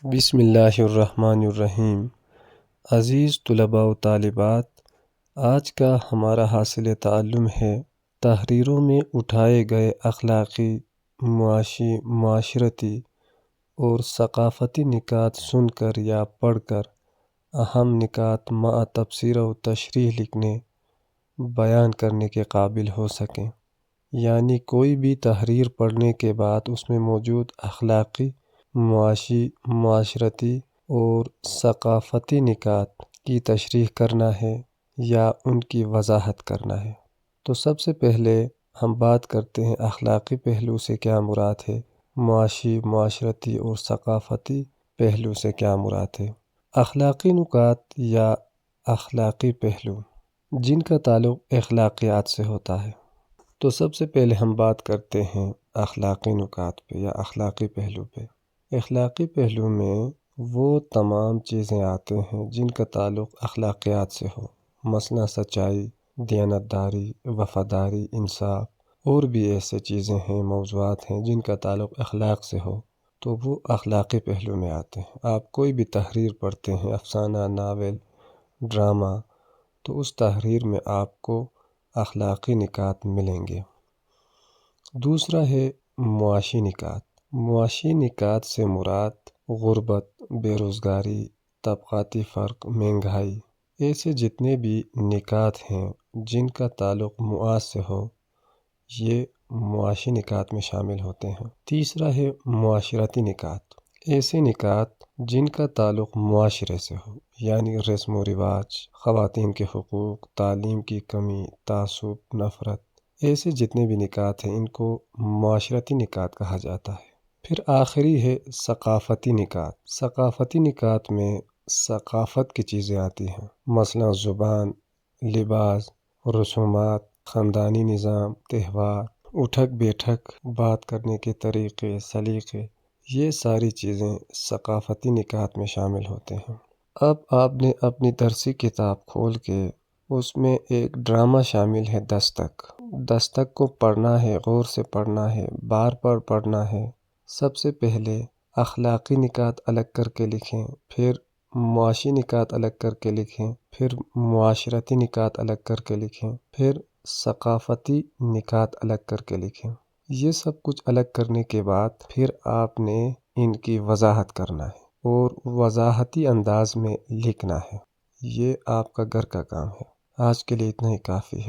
بسم اللہ الرحمن الرحیم۔ عزیز طلباء و طالبات، آج کا ہمارا حاصل تعلم ہے تحریروں میں اٹھائے گئے اخلاقی، معاشی، معاشرتی اور ثقافتی نکات سن کر یا پڑھ کر اہم نکات مع تبصرہ و تشریح لکھنے بیان کرنے کے قابل ہو سکیں، یعنی کوئی بھی تحریر پڑھنے کے بعد اس میں موجود اخلاقی، معاشی، معاشرتی اور ثقافتی نکات کی تشریح کرنا ہے یا ان کی وضاحت کرنا ہے۔ تو سب سے پہلے ہم بات کرتے ہیں اخلاقی پہلو سے کیا مراد ہے، معاشی، معاشرتی اور ثقافتی پہلو سے کیا مراد ہے۔ اخلاقی نکات یا اخلاقی پہلو جن کا تعلق اخلاقیات سے ہوتا ہے۔ تو سب سے پہلے ہم بات کرتے ہیں اخلاقی نکات پہ یا اخلاقی پہلو پہ۔ اخلاقی پہلو میں وہ تمام چیزیں آتے ہیں جن کا تعلق اخلاقیات سے ہو، مثلا سچائی، دیانتداری، وفاداری، انصاف اور بھی ایسے چیزیں ہیں، موضوعات ہیں جن کا تعلق اخلاق سے ہو، تو وہ اخلاقی پہلو میں آتے ہیں۔ آپ کوئی بھی تحریر پڑھتے ہیں، افسانہ، ناول، ڈرامہ، تو اس تحریر میں آپ کو اخلاقی نکات ملیں گے۔ دوسرا ہے معاشی نکات۔ معاشی نکات سے مراد غربت، بے روزگاری، طبقاتی فرق، مہنگائی، ایسے جتنے بھی نکات ہیں جن کا تعلق معاش سے ہو، یہ معاشی نکات میں شامل ہوتے ہیں۔ تیسرا ہے معاشرتی نکات۔ ایسے نکات جن کا تعلق معاشرے سے ہو، یعنی رسم و رواج، خواتین کے حقوق، تعلیم کی کمی، تعصب، نفرت، ایسے جتنے بھی نکات ہیں ان کو معاشرتی نکات کہا جاتا ہے۔ پھر آخری ہے ثقافتی نکات۔ ثقافتی نکات میں ثقافت کی چیزیں آتی ہیں، مثلا زبان، لباس، رسومات، خاندانی نظام، تہوار، اٹھک بیٹھک، بات کرنے کے طریقے، سلیقے، یہ ساری چیزیں ثقافتی نکات میں شامل ہوتے ہیں۔ اب آپ نے اپنی درسی کتاب کھول کے اس میں ایک ڈرامہ شامل ہے دستک۔ دستک کو پڑھنا ہے، غور سے پڑھنا ہے، بار بار پڑھنا ہے۔ سب سے پہلے اخلاقی نکات الگ کر کے لکھیں، پھر معاشی نکات الگ کر کے لکھیں، پھر معاشرتی نکات الگ کر کے لکھیں، پھر ثقافتی نکات الگ کر کے لکھیں۔ یہ سب کچھ الگ کرنے کے بعد پھر آپ نے ان کی وضاحت کرنا ہے اور وضاحتی انداز میں لکھنا ہے۔ یہ آپ کا گھر کا کام ہے۔ آج کے لیے اتنا ہی کافی ہے۔